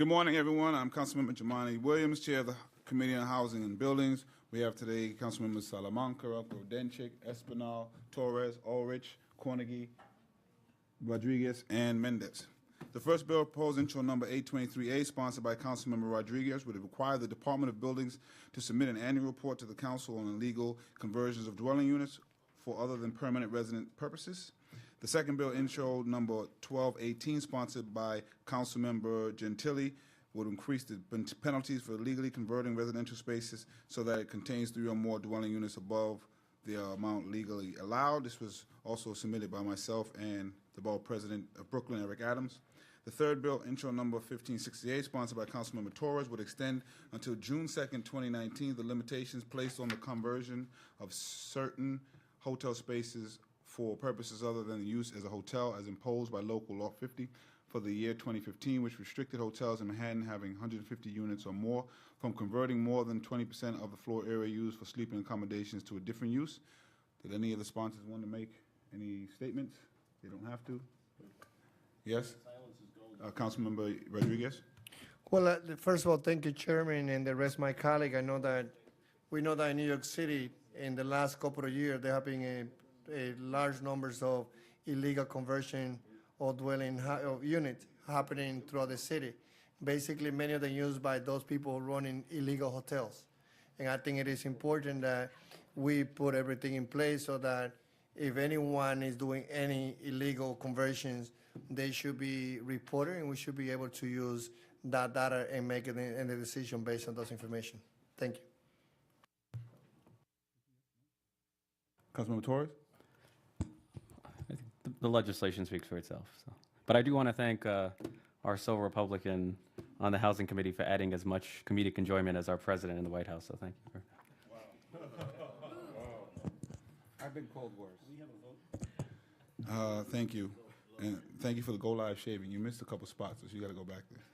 Good morning, everyone. I'm Councilmember Jamani Williams, Chair of the Committee on Housing and Buildings. We have today Councilmembers Salamanca, Grodenchik, Espinal, Torres, Ulrich, Cornegie, Rodriguez, and Mendez. The first bill, proposed intro number 823A, sponsored by Councilmember Rodriguez, would require the Department of Buildings to submit an annual report to the Council on illegal conversions of dwelling units for other than permanent resident purposes. The second bill, intro number 1218, sponsored by Councilmember Gentili, would increase the penalties for illegally converting residential spaces so that it contains 3 or more dwelling units above the amount legally allowed. This was also submitted by myself and the Borough President of Brooklyn, Eric Adams. The third bill, intro number 1568, sponsored by Councilmember Torres, would extend until June 2nd, 2019, the limitations placed on the conversion of certain hotel spaces for purposes other than the use as a hotel as imposed by local law 50 for the year 2015, which restricted hotels in Manhattan having 150 units or more from converting more than 20% of the floor area used for sleeping accommodations to a different use. Did any of the sponsors want to make any statements? They don't have to. Yes? Councilmember Rodriguez? Well, first of all, thank you, Chairman, and the rest of my colleagues. We know that in New York City, in the last couple of years, there have been a large numbers of illegal conversion of dwelling units happening throughout the city. Basically, many of them used by those people running illegal hotels. And I think it is important that we put everything in place so that if anyone is doing any illegal conversions, they should be reported, and we should be able to use that data and make a decision based on those information. Thank you. Councilmember Torres? I think the legislation speaks for itself. So. But I do want to thank our sole Republican on the Housing Committee for adding as much comedic enjoyment as our president in the White House. So thank you. I've been called worse. Thank you. And thank you for the Go Live shaving. You missed a couple spots, so you got to go back there.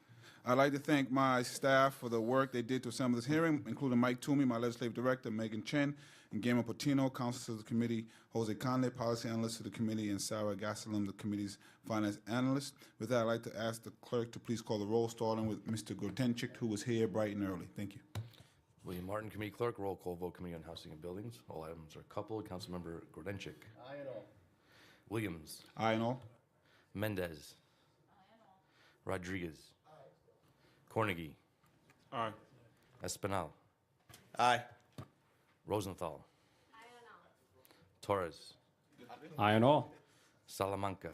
I'd like to thank my staff for the work they did to assemble this hearing, including Mike Toomey, my legislative director, Megan Chen, and Guillermo Patino, counsel to the committee, Jose Conde, policy analyst to the committee, and Sarah Gastelum, the committee's finance analyst. With that, I'd like to ask the clerk to please call the roll, starting with Mr. Grodenchik, who was here bright and early. Thank you. William Martin, committee clerk. Roll call vote, Committee on Housing and Buildings. All items are coupled. Councilmember Grodenchik. Aye and all. Williams. Aye and all. Mendez. Aye and all. Rodriguez. Aye. Cornegie. Aye. Espinal. Aye. Rosenthal. Aye and all. Torres. Aye and all. Salamanca.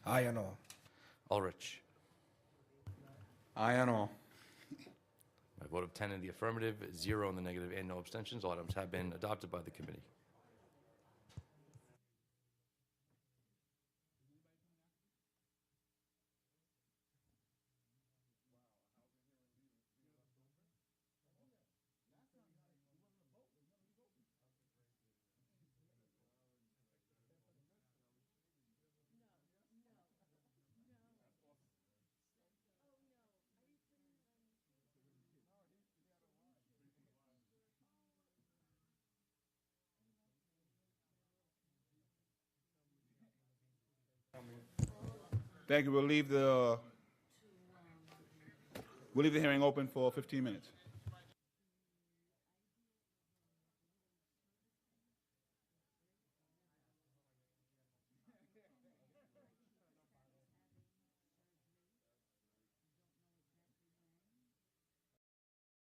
Aye and all. Ulrich. Aye and all. By vote of 10 in the affirmative, 0 in the negative, and no abstentions, all items have been adopted by the committee. Thank you. We'll leave the hearing open for 15 minutes.